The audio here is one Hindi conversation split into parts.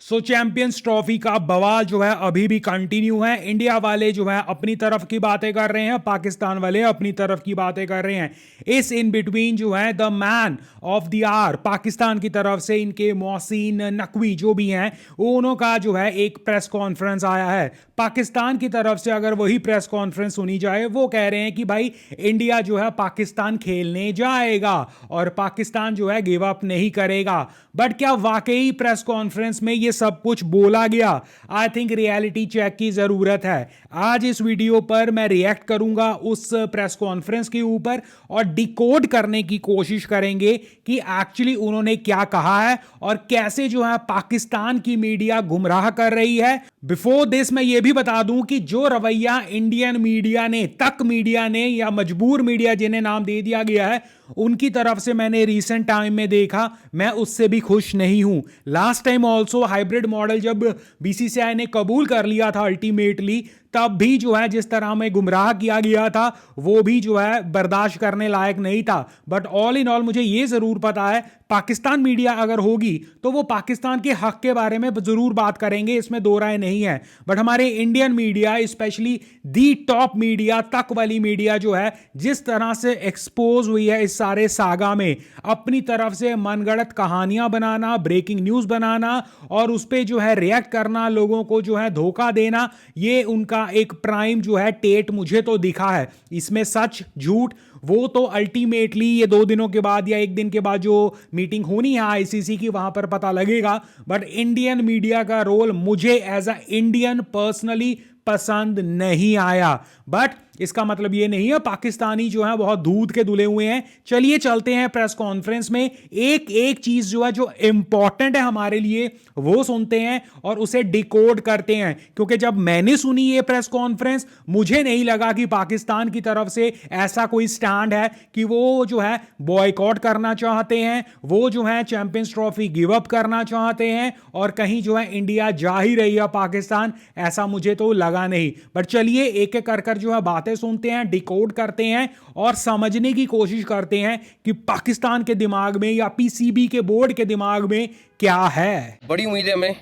चैंपियंस ट्रॉफी का बवाल जो है अभी भी कंटिन्यू है। इंडिया वाले जो है अपनी तरफ की बातें कर रहे हैं, पाकिस्तान वाले अपनी तरफ की बातें कर रहे हैं। इस इन बिटवीन जो है the man of the hour Pakistan की तरफ से इनके मोहसिन नकवी जो भी हैं उन्हों का जो है एक प्रेस कॉन्फ्रेंस आया है। पाकिस्तान की तरफ से अगर वही प्रेस कॉन्फ्रेंस सुनी जाए, वो कह रहे हैं कि भाई इंडिया जो है पाकिस्तान खेलने जाएगा और पाकिस्तान जो है गिव अप नहीं करेगा। बट क्या वाकई प्रेस कॉन्फ्रेंस में ये सब कुछ बोला गया? आई थिंक रियलिटी चेक की जरूरत है। आज इस वीडियो पर मैं रिएक्ट करूंगा उस प्रेस कॉन्फ्रेंस के ऊपर और डिकोड करने की कोशिश करेंगे कि एक्चुअली उन्होंने क्या कहा है और कैसे जो है पाकिस्तान की मीडिया गुमराह कर रही है। बिफोर दिस मैं ये भी बता दूं कि जो रवैया इंडियन मीडिया ने या मजबूर मीडिया जिन्हें नाम दे दिया गया है उनकी तरफ से मैंने रीसेंट टाइम में देखा, मैं उससे भी खुश नहीं हूं। Last time also hybrid model जब बीसीसीआई ने कबूल कर लिया था अल्टीमेटली, तब भी जो है जिस तरह में गुमराह किया गया था वो भी जो है बर्दाश्त करने लायक नहीं था। बट ऑल इन ऑल मुझे ये जरूर पता है पाकिस्तान मीडिया अगर होगी तो वो पाकिस्तान के हक के बारे में जरूर बात करेंगे, इसमें दो राय नहीं है। बट हमारे Indian media specially the top media तक वाली मीडिया जो है जिस तरह से एक्सपोज हुई है इस सारे सागा में, अपनी तरफ से मनगढ़ंत कहानियां बनाना, ब्रेकिंग न्यूज बनाना और उस पर जो है रिएक्ट करना, लोगों को जो है धोखा देना, ये उनका एक प्राइम जो है टेट मुझे तो दिखा है। इसमें सच झूठ वो तो अल्टीमेटली ये 2 दिनों के बाद या 1 दिन के बाद जो मीटिंग होनी है आईसीसी की वहां पर पता लगेगा। बट इंडियन मीडिया का रोल मुझे एज अ इंडियन पर्सनली पसंद नहीं आया। बट इसका मतलब ये नहीं है पाकिस्तानी जो है बहुत दूध के धुले हुए हैं। चलिए चलते हैं प्रेस कॉन्फ्रेंस में, एक एक चीज जो है जो इंपॉर्टेंट है हमारे लिए वो सुनते हैं और उसे डिकोड करते हैं। क्योंकि जब मैंने सुनी ये प्रेस कॉन्फ्रेंस मुझे नहीं लगा कि पाकिस्तान की तरफ से ऐसा कोई स्टैंड है कि वो जो है बॉयकॉट करना चाहते हैं, वो जो है चैंपियंस ट्रॉफी गिव अप करना चाहते हैं और कहीं जो है इंडिया जा ही रही है पाकिस्तान, ऐसा मुझे तो लगा नहीं। बट चलिए एक एक कर जो है बातें सुनते हैं, डिकोड करते हैं और समझने की कोशिश करते हैं कि पाकिस्तान के दिमाग में या पीसीबी के बोर्ड के दिमाग में क्या है। बड़ी उम्मीद है हमें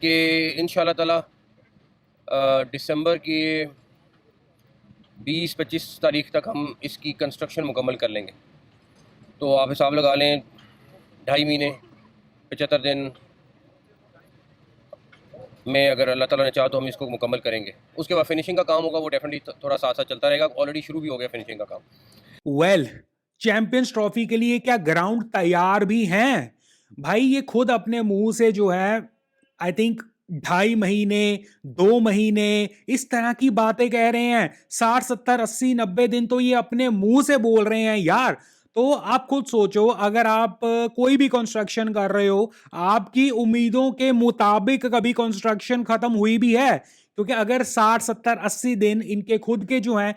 कि इंशाल्लाह ताला दिसंबर के 20-25 तारीख तक हम इसकी कंस्ट्रक्शन मुकम्मल कर लेंगे। तो आप हिसाब लगा लें 2.5 महीने 75 दिन में अगर अल्लाह ताला ने चाहा तो हम इसको मुकम्मल करेंगे। उसके बाद फिनिशिंग का काम होगा, वो डेफिनेटली थोड़ा साथ साथ चलता रहेगा। ऑलरेडी शुरू भी हो गया फिनिशिंग का काम। वेल, चैंपियंस ट्रॉफी के लिए क्या ग्राउंड तैयार भी हैं? भाई ये खुद अपने मुंह से जो है आई थिंक 2.5 महीने 2 महीने इस तरह की बातें कह रहे हैं। 60 70 80 90 दिन तो ये अपने मुंह से बोल रहे हैं यार। तो आप खुद सोचो, अगर आप कोई भी कंस्ट्रक्शन कर रहे हो, आपकी उम्मीदों के मुताबिक कभी कंस्ट्रक्शन खत्म हुई भी है? क्योंकि अगर 60 70 80 दिन इनके खुद के जो हैं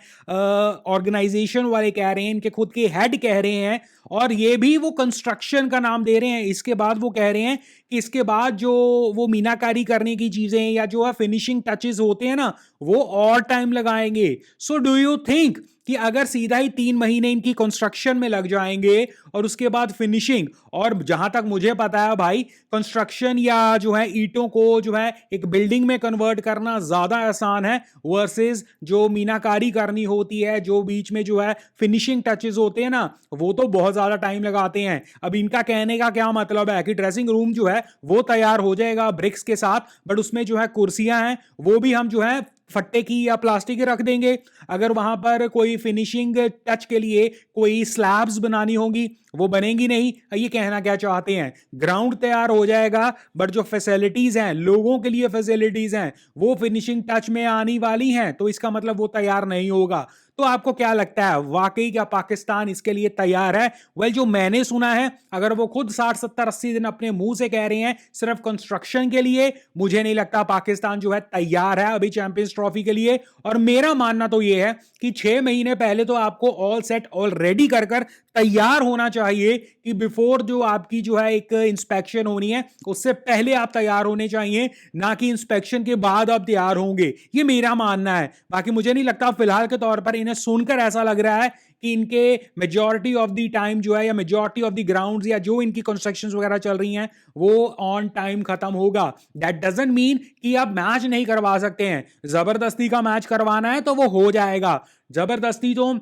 ऑर्गेनाइजेशन वाले कह रहे हैं, इनके खुद के हेड कह रहे हैं और ये भी वो कंस्ट्रक्शन का नाम दे रहे हैं, इसके बाद वो कह रहे हैं कि इसके बाद जो वो मीनाकारी करने की चीजें या जो है फिनिशिंग टचेस होते हैं ना वो और टाइम लगाएंगे। सो डू यू थिंक कि अगर सीधा ही 3 महीने इनकी कंस्ट्रक्शन में लग जाएंगे और उसके बाद फिनिशिंग, और जहां तक मुझे पता है भाई कंस्ट्रक्शन या जो है ईंटों को जो है एक बिल्डिंग में कन्वर्ट करना ज्यादा आसान है वर्सेस जो मीनाकारी करनी होती है, जो बीच में जो है फिनिशिंग टचेस होते हैं ना वो तो बहुत ज्यादा टाइम लगाते हैं। अब इनका कहने का क्या मतलब है कि ड्रेसिंग रूम जो है वो तैयार हो जाएगा ब्रिक्स के साथ, बट उसमें जो है कुर्सियां हैं वो भी हम जो है फट्टे की या प्लास्टिक की रख देंगे। अगर वहां पर कोई फिनिशिंग टच के लिए कोई स्लैब्स बनानी होगी वो बनेंगी नहीं। ये कहना क्या चाहते हैं? ग्राउंड तैयार हो जाएगा बट जो फैसिलिटीज हैं, लोगों के लिए फैसिलिटीज हैं, वो फिनिशिंग टच में आने वाली हैं, तो इसका मतलब वो तैयार नहीं होगा। तो आपको क्या लगता है वाकई क्या पाकिस्तान इसके लिए तैयार है? वेल, जो मैंने सुना है अगर वो खुद 60 70 80 दिन अपने मुंह से कह रहे हैं सिर्फ कंस्ट्रक्शन के लिए, मुझे नहीं लगता पाकिस्तान जो है तैयार है अभी चैंपियंस ट्रॉफी के लिए। और मेरा मानना तो यह है कि 6 महीने पहले तो आपको ऑल सेट ऑलरेडी कर तैयार होना चाहिए कि बिफोर जो आपकी जो है एक इंस्पेक्शन होनी है उससे पहले आप तैयार होने चाहिए, ना कि इंस्पेक्शन के बाद आप तैयार होंगे। ये मेरा मानना है। बाकी मुझे नहीं लगता, फिलहाल के तौर पर इन्हें सुनकर ऐसा लग रहा है कि इनके मेजॉरिटी ऑफ द टाइम जो है या मेजॉरिटी ऑफ द ग्राउंड्स या जो इनकी कंस्ट्रक्शन वगैरह चल रही हैं वो ऑन टाइम खत्म होगा। दैट डजंट मीन कि आप मैच नहीं करवा सकते हैं। जबरदस्ती का मैच करवाना है तो वो हो जाएगा। जबरदस्ती तो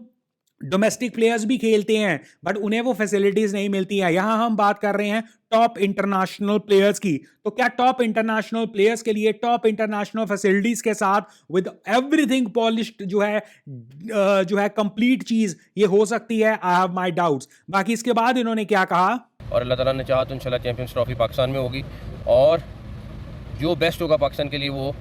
डोमेस्टिक प्लेयर्स भी खेलते हैं बट उन्हें वो फैसिलिटीज नहीं मिलती हैं। यहां हम बात कर रहे हैं टॉप इंटरनेशनल प्लेयर्स की, तो क्या टॉप इंटरनेशनल प्लेयर्स के लिए टॉप इंटरनेशनल फैसिलिटीज के साथ विद एवरीथिंग पॉलिश्ड जो है कंप्लीट चीज ये हो सकती है? I have my doubts. बाकी इसके बाद इन्होंने क्या कहा, और अल्लाह ताला ने चाहा तो इंशाल्लाह चैंपियंस ट्रॉफी पाकिस्तान में होगी और जो बेस्ट होगा पाकिस्तान के लिए वो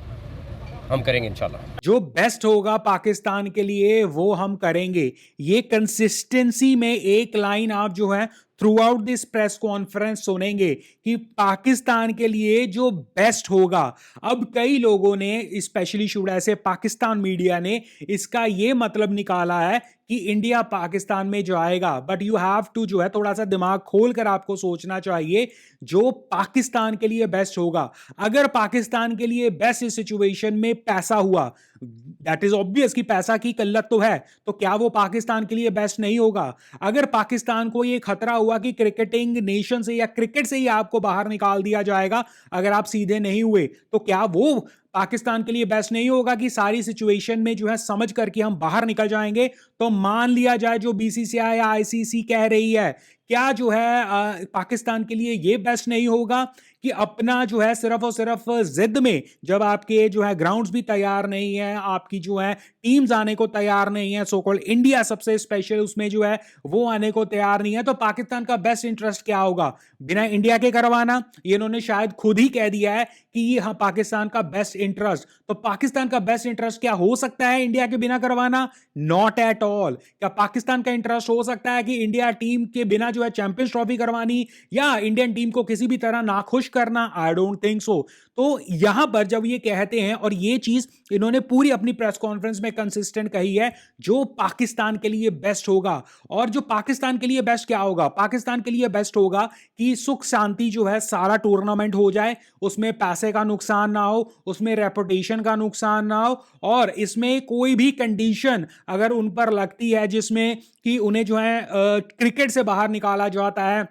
हम करेंगे इंशाल्लाह। जो बेस्ट होगा पाकिस्तान के लिए वो हम करेंगे। ये कंसिस्टेंसी में एक लाइन आप जो है through out this press conference सुनेंगे कि पाकिस्तान के लिए जो बेस्ट होगा। अब कई लोगों ने, स्पेशली शुड ऐसे पाकिस्तान मीडिया ने इसका ये मतलब निकाला है कि इंडिया पाकिस्तान में जाएगा, बट यू हैव टू जो है थोड़ा सा दिमाग खोल कर आपको सोचना चाहिए जो पाकिस्तान के लिए बेस्ट होगा। अगर पाकिस्तान के लिए बेस्ट इस सिचुएशन में पैसा हुआ, दैट इज ऑब्वियस कि पैसा की किल्लत तो है, तो क्या वो पाकिस्तान के लिए बेस्ट नहीं होगा? अगर पाकिस्तान को ये खतरा हुआ कि क्रिकेटिंग नेशन से या क्रिकेट से ही आपको बाहर निकाल दिया जाएगा अगर आप सीधे नहीं हुए, तो क्या वो पाकिस्तान के लिए बेस्ट नहीं होगा कि सारी सिचुएशन में जो है समझ करके हम बाहर निकल जाएंगे? तो मान लिया जाए जो बीसीसीआई या आईसीसी कह रही है, क्या जो है पाकिस्तान के लिए ये बेस्ट नहीं होगा कि अपना जो है सिर्फ और सिर्फ जिद में, जब आपके जो है ग्राउंड्स भी तैयार नहीं है, आपकी जो है टीम्स आने को तैयार नहीं है, सो कॉल्ड इंडिया सबसे स्पेशल उसमें जो है वो आने को तैयार नहीं है, तो पाकिस्तान का बेस्ट इंटरेस्ट क्या होगा? बिना इंडिया के करवाना। ये इन्होंने शायद खुद ही कह दिया है कि ये हाँ पाकिस्तान का बेस्ट इंटरेस्ट। तो पाकिस्तान का बेस्ट इंटरेस्ट क्या हो सकता है इंडिया के बिना करवाना? Not at all. क्या पाकिस्तान का इंटरेस्ट हो सकता है कि इंडिया टीम के बिना जो है चैंपियंस ट्रॉफी करवानी या इंडियन टीम को किसी भी तरह नाखुश करना? I don't think so. तो यहां पर जब ये कहते हैं, और ये चीज इन्होंने पूरी अपनी प्रेस कॉन्फ्रेंस में कंसिस्टेंट कही है, जो पाकिस्तान के लिए बेस्ट होगा। और जो पाकिस्तान के लिए बेस्ट क्या होगा? पाकिस्तान के लिए बेस्ट होगा कि सुख शांति जो है सारा टूर्नामेंट हो जाए, उसमें पैसे का नुकसान ना हो, उसमें रेपुटेशन का नुकसान ना हो, और इसमें कोई भी कंडीशन अगर उन पर लगती है जिसमें कि उन्हें जो है क्रिकेट से बाहर निकाला जाता है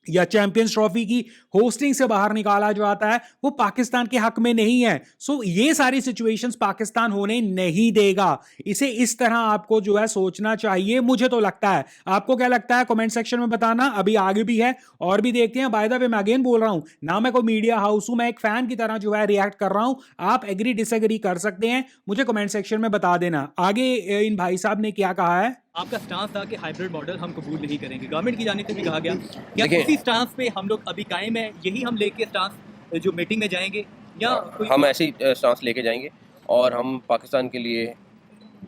या चैंपियंस ट्रॉफी की होस्टिंग से बाहर निकाला जाता है, वो पाकिस्तान के हक में नहीं है। सो ये सारी सिचुएशंस पाकिस्तान होने नहीं देगा। इसे इस तरह आपको जो है सोचना चाहिए, मुझे तो लगता है। आपको क्या लगता है कमेंट सेक्शन में बताना। अभी आगे भी है और भी देखते हैं। बाय द वे मैं अगेन बोल रहा हूं ना, मैं कोई मीडिया हाउस हूं, मैं एक फैन की तरह जो है रिएक्ट कर रहा हूं। आप एग्री डिसएग्री कर सकते हैं, मुझे कमेंट सेक्शन में बता देना। आगे इन भाई साहब ने क्या कहा है। आपका स्टांस था कि हाइब्रिड मॉडल हम कबूल नहीं करेंगे, गवर्नमेंट की जानिब से भी कहा गया, क्या देखिए, उसी स्टांस पे हम लोग अभी कायम है? यही हम लेके स्टांस जो मीटिंग में जाएंगे या कोई हम ऐसी स्टांस लेके जाएंगे और हम पाकिस्तान के लिए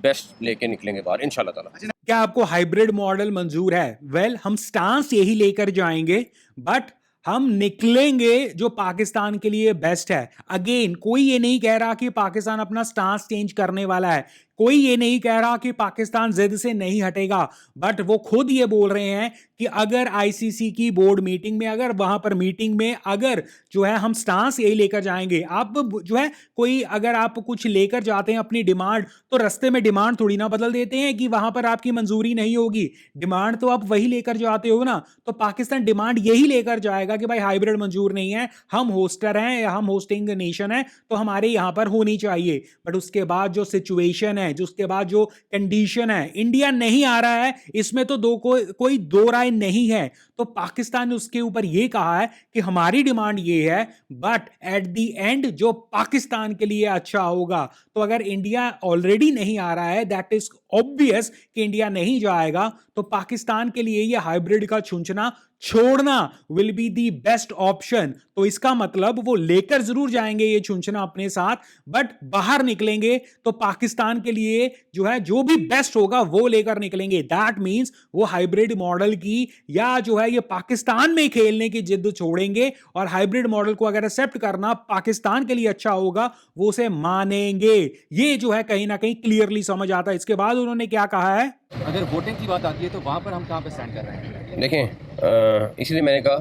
बेस्ट लेके निकलेंगे बाहर इंशाल्लाह ताला। क्या आपको हाइब्रिड मॉडल मंजूर है? वेल, हम स्टांस यही लेकर जाएंगे, बट हम निकलेंगे जो पाकिस्तान के लिए बेस्ट है। अगेन, कोई ये नहीं कह रहा कि पाकिस्तान अपना स्टांस चेंज करने वाला है, कोई ये नहीं कह रहा कि पाकिस्तान जिद से नहीं हटेगा, बट वो खुद ये बोल रहे हैं कि अगर आईसीसी की बोर्ड मीटिंग में, अगर वहां पर मीटिंग में अगर जो है हम स्टांस यही लेकर जाएंगे। आप जो है कोई अगर आप कुछ लेकर जाते हैं अपनी डिमांड, तो रास्ते में डिमांड थोड़ी ना बदल देते हैं कि वहां पर आपकी मंजूरी नहीं होगी। डिमांड तो आप वही लेकर जाते हो ना। तो पाकिस्तान डिमांड यही लेकर जाएगा कि भाई हाइब्रिड मंजूर नहीं है, हम होस्टर हैं या हम होस्टिंग नेशन है, तो हमारे यहां पर होनी चाहिए। बट उसके बाद जो सिचुएशन है, जो उसके बाद जो कंडीशन है, इंडिया नहीं आ रहा है, इसमें तो कोई दो राय नहीं है। तो पाकिस्तान ने उसके ऊपर यह कहा है कि हमारी डिमांड ये है, बट एट द एंड जो पाकिस्तान के लिए अच्छा होगा। तो अगर इंडिया ऑलरेडी नहीं आ रहा है, दैट इज ऑब्वियस कि इंडिया नहीं जाएगा, तो पाकिस्तान के लिए यह हाइब्रिड का चुनना छोड़ना will be the best option. तो इसका मतलब वो लेकर जरूर जाएंगे ये चुनना अपने साथ, बट बाहर निकलेंगे तो पाकिस्तान के लिए जो है जो भी बेस्ट होगा वो लेकर निकलेंगे। दैट मींस वो हाइब्रिड मॉडल की या जो है ये पाकिस्तान में खेलने की जिद छोड़ेंगे, और हाइब्रिड मॉडल को अगर एक्सेप्ट करना पाकिस्तान के लिए अच्छा होगा, वो उसे मानेंगे। ये जो है कहीं ना कहीं क्लियरली समझ आता है। इसके बाद उन्होंने क्या कहा है, अगर वोटिंग की बात आती है तो वहाँ पर हम कहाँ पे स्टैंड कर रहे हैं? देखें, इसलिए मैंने कहा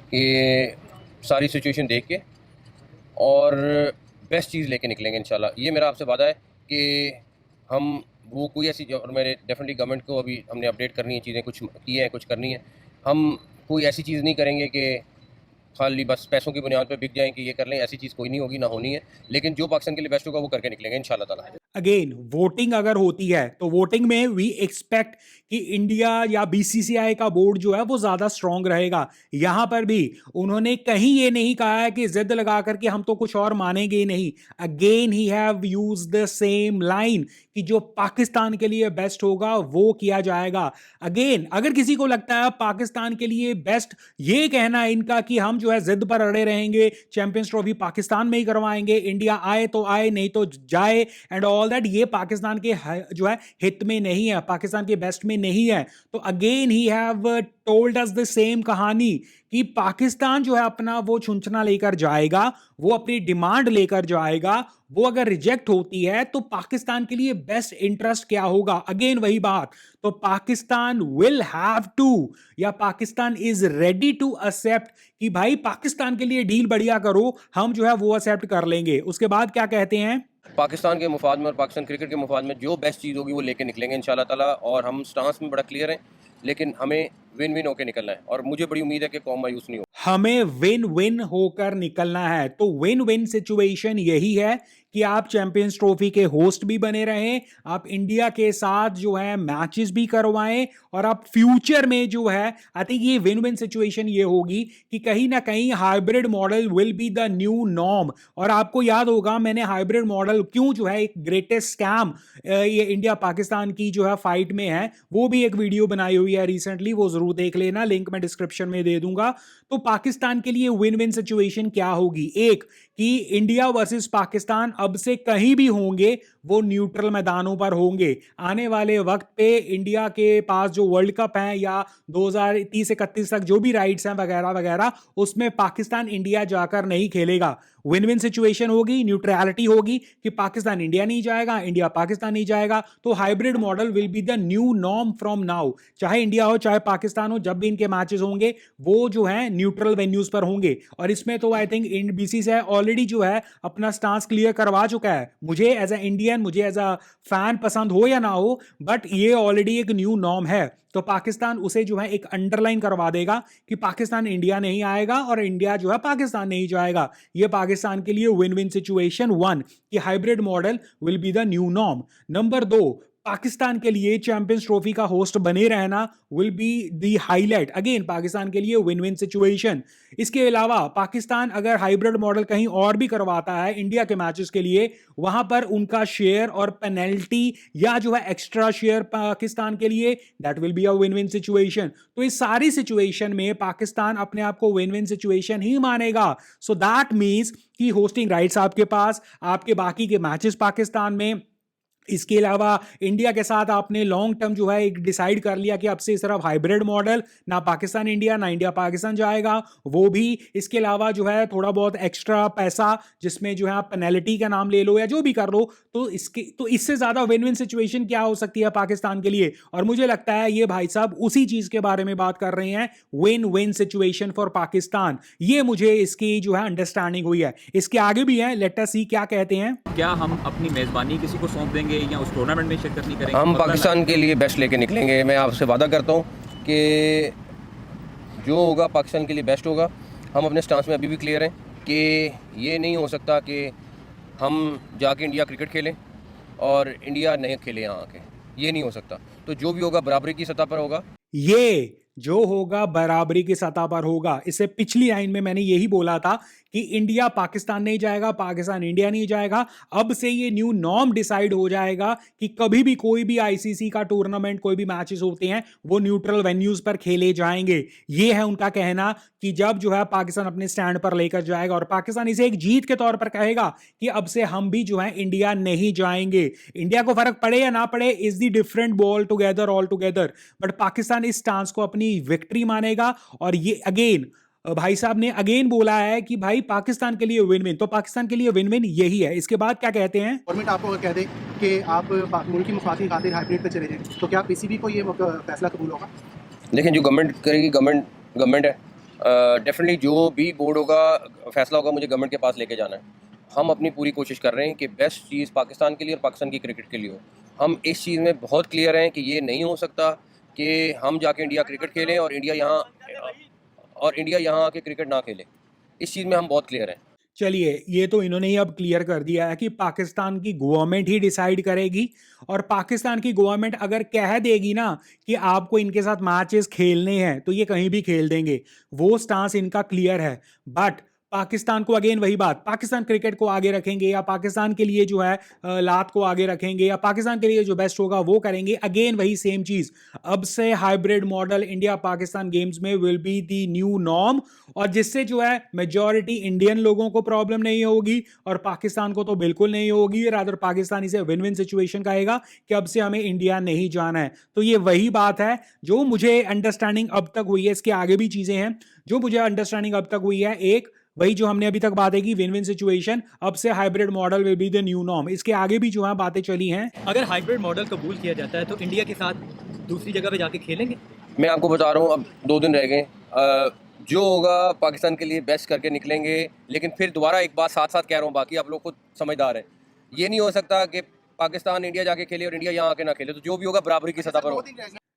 कि सारी सिचुएशन देख के और बेस्ट चीज़ लेके निकलेंगे इंशाल्लाह। ये मेरा आपसे वादा है कि हम वो कोई ऐसी और मेरे डेफिनेटली गवर्नमेंट को अभी हमने अपडेट करनी है, चीज़ें कुछ की हैं, कुछ करनी है। हम कोई ऐसी चीज़ नहीं करेंगे कि खाली बस पैसों की बुनियाद पे बिक जाएं कि ये कर लें, ऐसी चीज़ कोई नहीं होगी, ना होनी है। लेकिन जो पाकिस्तान के लिए बेस्ट होगा वो करके निकलेंगे इंशाल्लाह ताला। अगेन वोटिंग अगर होती है तो वोटिंग में वी एक्सपेक्ट कि इंडिया या बीसीसीआई का बोर्ड जो है वो ज्यादा स्ट्रांग रहेगा। यहां पर भी उन्होंने कहीं ये नहीं कहा है कि जिद लगा करके हम तो कुछ और मानेंगे ही नहीं। Again he have use the same line कि जो पाकिस्तान के लिए बेस्ट होगा वो किया जाएगा। अगेन अगर किसी को लगता है पाकिस्तान के लिए बेस्ट ये कहना है इनका कि हम जो है जिद पर अड़े रहेंगे, चैंपियंस ट्रॉफी पाकिस्तान में ही करवाएंगे, इंडिया आए तो आए नहीं तो जाए एंड ऑल दैट, ये पाकिस्तान के जो है हित में नहीं है, पाकिस्तान के बेस्ट में नहीं है। तो again he have told us the same कहानी कि पाकिस्तान जो है अपना वो छुंचना लेकर जाएगा, वो अपनी डिमांड लेकर जाएगा। वो अगर रिजेक्ट होती है तो पाकिस्तान के लिए बेस्ट इंटरेस्ट क्या होगा? अगेन वही बात, तो पाकिस्तान विल हैव टू या Pakistan is ready to accept कि भाई पाकिस्तान के लिए डील बढ़िया करो, हम जो है वो एक्सेप्ट कर लेंगे। उसके बाद क्या कहते हैं? पाकिस्तान के मुफाद में और पाकिस्तान क्रिकेट के मुफाद में जो बेस्ट चीज़ होगी वो लेके निकलेंगे इंशाल्लाह ताला। और हम स्टांस में बड़ा क्लियर हैं, लेकिन हमें विन विन होकर निकलना है और मुझे बड़ी उम्मीद है कि कौम मायूस नहीं हो। हमें विन विन होकर निकलना है। तो विन विन सिचुएशन यही है कि आप चैंपियंस ट्रॉफी के होस्ट भी बने रहें, आप इंडिया के साथ जो है मैचेस भी करवाएं और आप फ्यूचर में जो है आई थिंक ये विन विन सिचुएशन ये होगी कि कहीं ना कहीं hybrid model will be the new norm. और आपको याद होगा मैंने हाइब्रिड मॉडल क्यों जो है एक ग्रेटेस्ट स्कैम ये इंडिया पाकिस्तान की जो है फाइट में है, वो भी एक वीडियो बनाई हुई है रिसेंटली, वो जरूर देख लेना, लिंक मैं डिस्क्रिप्शन में दे दूंगा। तो पाकिस्तान के लिए विन विन सिचुएशन क्या होगी? एक कि इंडिया वर्सेस पाकिस्तान अब से कहीं भी होंगे वो न्यूट्रल मैदानों पर होंगे। आने वाले वक्त पे इंडिया के पास जो वर्ल्ड कप है या 2030-31 तक जो भी राइट्स हैं वगैरह वगैरह, उसमें पाकिस्तान इंडिया जाकर नहीं खेलेगा। विन विन सिचुएशन होगी, न्यूट्रलिटी होगी कि पाकिस्तान इंडिया नहीं जाएगा, इंडिया पाकिस्तान नहीं जाएगा। तो hybrid model will be the new norm from now. चाहे इंडिया हो चाहे पाकिस्तान हो, जब भी इनके मैचेस होंगे वो जो है न्यूट्रल वेन्यूज पर होंगे। और इसमें तो आई थिंक बीसीसीआई ऑलरेडी जो है अपना स्टांस क्लियर करवा चुका है। मुझे एज अ इंडियन, मुझे एज अ फैन पसंद हो या ना हो, बट ये ऑलरेडी एक न्यू नॉर्म है। तो पाकिस्तान उसे जो है एक अंडरलाइन करवा देगा कि पाकिस्तान इंडिया नहीं आएगा और इंडिया जो है पाकिस्तान नहीं जाएगा। ये पाकिस्तान के लिए विन विन सिचुएशन वन कि hybrid model will be the new norm. Number दो, पाकिस्तान के लिए चैंपियंस ट्रॉफी का होस्ट बने रहना will be the highlight. Again Pakistan के लिए विन विन सिचुएशन। इसके अलावा पाकिस्तान अगर हाइब्रिड मॉडल कहीं और भी करवाता है इंडिया के मैचेस के लिए, वहां पर उनका शेयर और पेनल्टी या जो है एक्स्ट्रा शेयर पाकिस्तान के लिए, that will be a win win situation. तो इस सारी सिचुएशन में पाकिस्तान अपने आप को विन विन सिचुएशन ही मानेगा। सो दैट मीन्स कि होस्टिंग राइट्स आपके पास, आपके बाकी के मैचेस पाकिस्तान में। इसके अलावा इंडिया के साथ आपने लॉन्ग टर्म जो है एक डिसाइड कर लिया कि अब से सिर्फ हाइब्रिड मॉडल, ना पाकिस्तान इंडिया ना इंडिया पाकिस्तान जाएगा, वो भी। इसके अलावा जो है थोड़ा बहुत एक्स्ट्रा पैसा जिसमें जो है आप पेनल्टी का नाम ले लो या जो भी कर लो, तो इससे ज्यादा विन विन सिचुएशन क्या हो सकती है पाकिस्तान के लिए? और मुझे लगता है ये भाई साहब उसी चीज के बारे में बात कर रहे हैं, win win situation for Pakistan. ये मुझे इसकी जो है अंडरस्टैंडिंग हुई है। इसके आगे भी है, लेट अस सी क्या कहते हैं। क्या हम अपनी मेज़बानी किसी को सौंप देंगे या उस टूर्नामेंट में शिरकत नहीं करेंगे? हम पाकिस्तान के लिए बेस्ट लेके निकलेंगे। मैं आपसे वादा करता हूँ कि जो होगा पाकिस्तान के लिए बेस्ट होगा। हम अपने स्टांस में अभी भी क्लियर हैं कि ये नहीं हो सकता कि हम जाके इंडिया क्रिकेट खेलें और इंडिया नहीं खेले यहाँ आके, ये नहीं हो सकता। तो जो भी होगा बराबरी की सतह पर होगा। ये जो होगा बराबरी की सतह पर होगा। इससे पिछली लाइन में मैंने यही बोला था कि इंडिया पाकिस्तान नहीं जाएगा, पाकिस्तान इंडिया नहीं जाएगा। अब से ये न्यू नॉर्म डिसाइड हो जाएगा कि कभी भी कोई भी आईसीसी का टूर्नामेंट, कोई भी मैचेस होते हैं वो न्यूट्रल वेन्यूज पर खेले जाएंगे। ये है उनका कहना कि जब जो है पाकिस्तान अपने स्टैंड पर लेकर जाएगा और पाकिस्तान इसे एक जीत के तौर पर कहेगा कि अब से हम भी जो है इंडिया नहीं जाएंगे। इंडिया को फर्क पड़े या ना पड़े is the different ball together all together, but Pakistan इस स्टांस को अपनी विक्ट्री मानेगा। और ये अगेन भाई साहब ने अगेन बोला है कि भाई पाकिस्तान के लिए विन विन, तो पाकिस्तान के लिए विन विन यही है। इसके बाद क्या कहते हैं? गवर्नमेंट आपको अगर कह दे कि आप मुल्क की मुफाद की खातिर हाइब्रिड पे चले जाएं, तो क्या पीसीबी को ये फैसला कबूल होगा? लेकिन जो गवर्नमेंट करेगी, गवर्नमेंट है डेफिनेटली, जो भी बोर्ड होगा, फैसला होगा, मुझे गवर्नमेंट के पास लेके जाना है। हम अपनी पूरी कोशिश कर रहे हैं कि बेस्ट चीज़ पाकिस्तान के लिए और पाकिस्तान की क्रिकेट के लिए हो। हम इस चीज़ में बहुत क्लियर हैं कि ये नहीं हो सकता कि हम जाके इंडिया क्रिकेट खेलें और इंडिया यहाँ आके क्रिकेट ना खेले। इस चीज़ में हम बहुत क्लियर हैं। चलिए, ये तो इन्होंने ही अब क्लियर कर दिया है कि पाकिस्तान की गवर्नमेंट ही डिसाइड करेगी, और पाकिस्तान की गवर्नमेंट अगर कह देगी ना कि आपको इनके साथ मैचेस खेलने हैं तो ये कहीं भी खेल देंगे। वो स्टांस इनका क्लियर है। बट पाकिस्तान को अगेन वही बात, पाकिस्तान क्रिकेट को आगे रखेंगे या पाकिस्तान के लिए जो है लात को आगे रखेंगे या पाकिस्तान के लिए जो बेस्ट होगा वो करेंगे। अगेन वही सेम चीज, अब से hybrid model India Pakistan games में will be the new norm, और जिससे जो है मेजॉरिटी इंडियन लोगों को प्रॉब्लम नहीं होगी और पाकिस्तान को तो बिल्कुल नहीं होगी। रादर पाकिस्तान इसे विन विन सिचुएशन कहेगा कि अब से हमें इंडिया नहीं जाना है। तो ये वही बात है जो मुझे अंडरस्टैंडिंग अब तक हुई है। इसके आगे भी चीजें हैं जो मुझे अंडरस्टैंडिंग अब तक हुई है। एक, वही जो हमने अभी तक बातें की, विन विन सिचुएशन, अब से hybrid model will be the new norm. इसके आगे भी जो है बातें चली हैं। अगर हाइब्रिड मॉडल कबूल किया जाता है तो इंडिया के साथ दूसरी जगह पे जाके खेलेंगे। मैं आपको बता रहा हूँ, अब 2 दिन रह गए। जो होगा पाकिस्तान के लिए बेस्ट करके निकलेंगे। लेकिन फिर दोबारा एक बात साथ साथ कह रहा हूँ, बाकी आप लोग खुद समझदार हैं। ये नहीं हो सकता कि पाकिस्तान इंडिया जाके खेले और इंडिया यहाँ आके ना खेले। तो जो भी होगा बराबरी की सतह पर हो।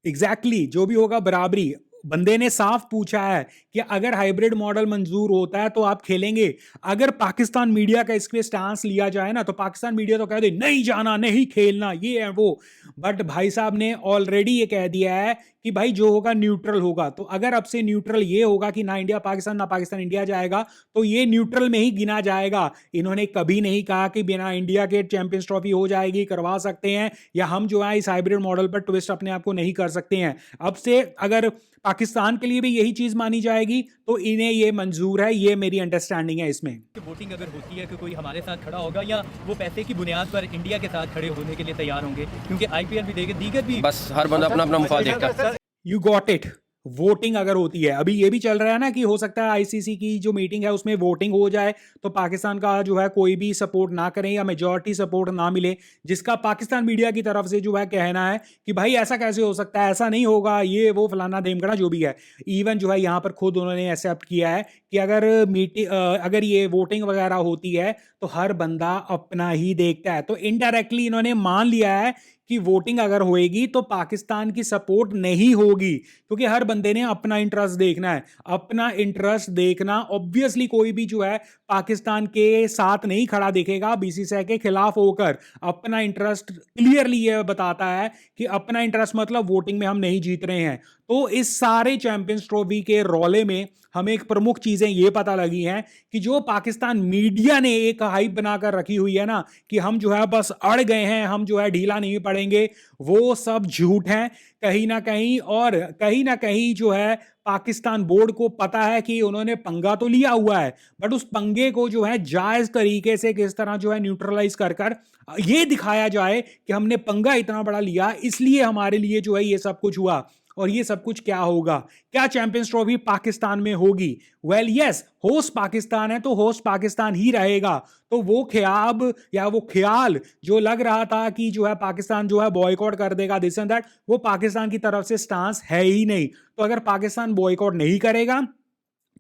एग्जैक्टली जो भी होगा बराबरी। बंदे ने साफ पूछा है कि अगर हाइब्रिड मॉडल मंजूर होता है तो आप खेलेंगे। अगर पाकिस्तान मीडिया का इस पे स्टांस लिया जाए ना तो पाकिस्तान मीडिया तो कह दे नहीं जाना, नहीं खेलना, ये है वो। बट भाई साहब ने ऑलरेडी ये कह दिया है कि भाई जो होगा न्यूट्रल होगा। तो अगर अब से न्यूट्रल ये होगा कि ना इंडिया पाकिस्तान ना पाकिस्तान इंडिया जाएगा तो ये न्यूट्रल में ही गिना जाएगा। इन्होंने कभी नहीं कहा कि बिना इंडिया के चैंपियंस ट्रॉफी हो जाएगी, करवा सकते हैं, या हम जो है इस हाइब्रिड मॉडल पर ट्विस्ट अपने आप को नहीं कर सकते हैं। अब से अगर पाकिस्तान के लिए भी यही चीज मानी जाएगी तो इन्हें ये मंजूर है। ये मेरी अंडरस्टैंडिंग है इसमें। कि वोटिंग अगर होती है कि कोई हमारे साथ खड़ा होगा या वो पैसे की बुनियाद पर इंडिया के साथ खड़े होने के लिए तैयार होंगे, क्योंकि आईपीएल भी देखे, दीगर भी बस हर बंदा अपना अपना मुफाद देखता है। You got it. वोटिंग अगर होती है, अभी ये भी चल रहा है ना कि हो सकता है आईसीसी की जो मीटिंग है उसमें वोटिंग हो जाए तो पाकिस्तान का जो है कोई भी सपोर्ट ना करें या मेजॉरिटी सपोर्ट ना मिले, जिसका पाकिस्तान मीडिया की तरफ से जो है कहना है कि भाई ऐसा कैसे हो सकता है, ऐसा नहीं होगा, ये वो फलाना ढेमकड़ा जो भी है। इवन जो है यहाँ पर खुद उन्होंने एक्सेप्ट किया है कि अगर ये वोटिंग वगैरह होती है तो हर बंदा अपना ही देखता है। तो इनडायरेक्टली इन्होंने मान लिया है कि वोटिंग अगर होएगी तो पाकिस्तान की सपोर्ट नहीं होगी, क्योंकि हर बंदे ने अपना इंटरेस्ट देखना है। अपना इंटरेस्ट देखना, ऑब्वियसली कोई भी जो है पाकिस्तान के साथ नहीं खड़ा दिखेगा बीसीसीआई के खिलाफ होकर। अपना इंटरेस्ट क्लियरली ये बताता है कि अपना इंटरेस्ट मतलब वोटिंग में हम नहीं जीत रहे हैं। तो इस सारे चैंपियंस ट्रॉफी के रौले में हमें एक प्रमुख चीजें ये पता लगी हैं कि जो पाकिस्तान मीडिया ने एक हाइप बनाकर रखी हुई है ना कि हम जो है बस अड़ गए हैं, हम जो है ढीला नहीं पड़ेंगे, वो सब झूठ है कहीं ना कहीं। और कहीं ना कहीं जो है पाकिस्तान बोर्ड को पता है कि उन्होंने पंगा तो लिया हुआ है, बट उस पंगे को जो है जायज तरीके से किस तरह जो है न्यूट्रलाइज कर कर ये दिखाया जाए कि हमने पंगा इतना बड़ा लिया, इसलिए हमारे लिए जो है ये सब कुछ हुआ। और ये सब कुछ क्या होगा, क्या चैंपियंस ट्रॉफी पाकिस्तान में होगी? वेल यस, होस्ट पाकिस्तान है तो होस्ट पाकिस्तान ही रहेगा। तो वो ख्याब या वो ख्याल जो लग रहा था कि जो है पाकिस्तान जो है बॉयकॉट कर देगा दिस एंड दैट, वो पाकिस्तान की तरफ से स्टांस है ही नहीं। तो अगर पाकिस्तान बॉयकॉट नहीं करेगा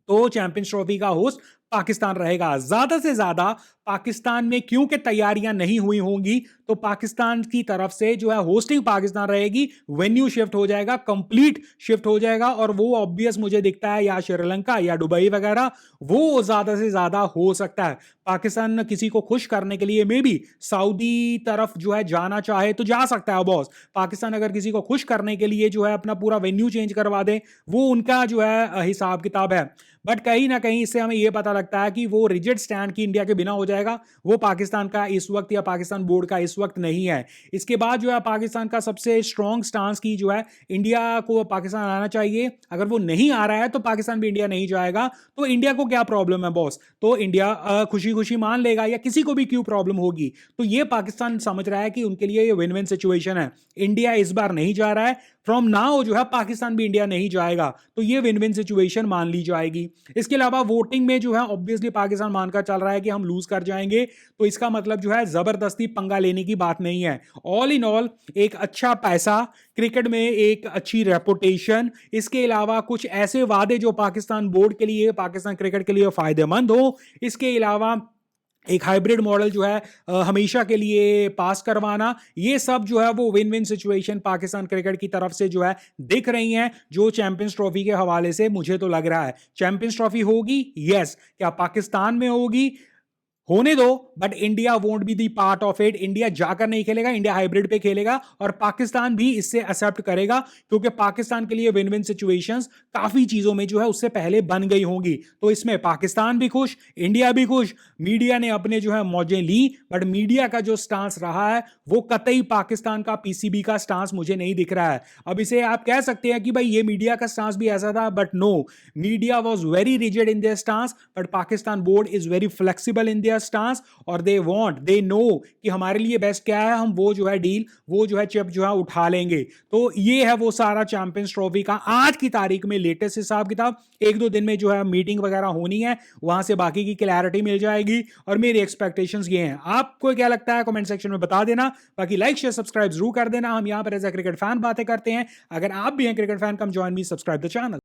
तो चैंपियंस ट्रॉफी का होस्ट पाकिस्तान रहेगा। ज्यादा से ज्यादा पाकिस्तान में क्योंकि तैयारियां नहीं हुई होंगी तो पाकिस्तान की तरफ से जो है होस्टिंग पाकिस्तान रहेगी, वेन्यू शिफ्ट हो जाएगा, कंप्लीट शिफ्ट हो जाएगा, और वो ऑब्वियस मुझे दिखता है या श्रीलंका या दुबई वगैरह, वो ज्यादा से ज्यादा हो सकता है। पाकिस्तान किसी को खुश करने के लिए मे बी सऊदी तरफ जो है जाना चाहे तो जा सकता है बॉस। पाकिस्तान अगर किसी को खुश करने के लिए जो है अपना पूरा वेन्यू चेंज करवा दे, वो उनका जो है हिसाब किताब है। बट कहीं ना कहीं इससे हमें यह पता लगता है कि वो रिजिड स्टैंड की इंडिया के बिना हो जाएगा, वो पाकिस्तान का इस वक्त या पाकिस्तान बोर्ड का इस वक्त नहीं है। इसके बाद जो है पाकिस्तान का सबसे स्ट्रॉन्ग स्टांस की जो है इंडिया को पाकिस्तान आना चाहिए। अगर वो नहीं आ रहा है तो पाकिस्तान भी इंडिया नहीं जाएगा। तो इंडिया को क्या प्रॉब्लम है बॉस? तो इंडिया खुशी खुशी मान लेगा, या किसी को भी क्यों प्रॉब्लम होगी? तो ये पाकिस्तान समझ रहा है कि उनके लिए ये विन विन सिचुएशन है। इंडिया इस बार नहीं जा रहा है, फ्रॉम नाउ जो है पाकिस्तान भी इंडिया नहीं जाएगा, तो ये विन विन सिचुएशन मान ली जाएगी। इसके अलावा वोटिंग में जो है ऑब्वियसली पाकिस्तान मानकर चल रहा है कि हम लूज कर जाएंगे, तो इसका मतलब जो है जबरदस्ती पंगा लेने की बात नहीं है। ऑल इन ऑल एक अच्छा पैसा, क्रिकेट में एक अच्छी रेपुटेशन, इसके अलावा कुछ ऐसे वादे जो पाकिस्तान बोर्ड के लिए, पाकिस्तान क्रिकेट के लिए फायदेमंद हो, इसके अलावा एक हाइब्रिड मॉडल जो है हमेशा के लिए पास करवाना, ये सब जो है वो win win situation Pakistan cricket की तरफ से जो है दिख रही हैं, जो चैंपियंस ट्रॉफी के हवाले से मुझे तो लग रहा है। चैंपियंस ट्रॉफी होगी, यस, क्या पाकिस्तान में होगी, होने दो, but India won't be the part of it. India जाकर नहीं खेलेगा, इंडिया हाइब्रिड पे खेलेगा और पाकिस्तान भी इससे एक्सेप्ट करेगा, क्योंकि पाकिस्तान के लिए विन विन सिचुएशंस काफी चीजों में जो है उससे पहले बन गई होंगी। तो इसमें पाकिस्तान भी खुश, इंडिया भी खुश। मीडिया ने अपने जो है मौजें ली, बट मीडिया का जो स्टांस रहा है वो कतई पाकिस्तान का पीसीबी का स्टांस मुझे नहीं दिख रहा है। अब इसे आप कह सकते हैं कि भाई ये मीडिया का स्टांस भी ऐसा था, but no, media was very rigid in their stance, but Pakistan board is very flexible in their stance, और दे नो कि हमारे लिए बेस्ट क्या है, हम वो जो है डील, वो जो है चिप जो है उठा लेंगे। तो ये है वो सारा चैंपियंस ट्रॉफी का आज की तारीख में लेटेस्ट हिसाब किताब। एक दो दिन में जो है मीटिंग वगैरह होनी है, वहां से बाकी की क्लैरिटी मिल जाएगी, और मेरी एक्सपेक्टेशंस ये हैं। आपको क्या लगता है कमेंट सेक्शन में बता देना। बाकी लाइक शेयर सब्सक्राइब जरूर कर देना। हम यहां पर एज अ क्रिकेट फैन बातें करते हैं। अगर आप भी हैं cricket fan, come join me, subscribe the channel.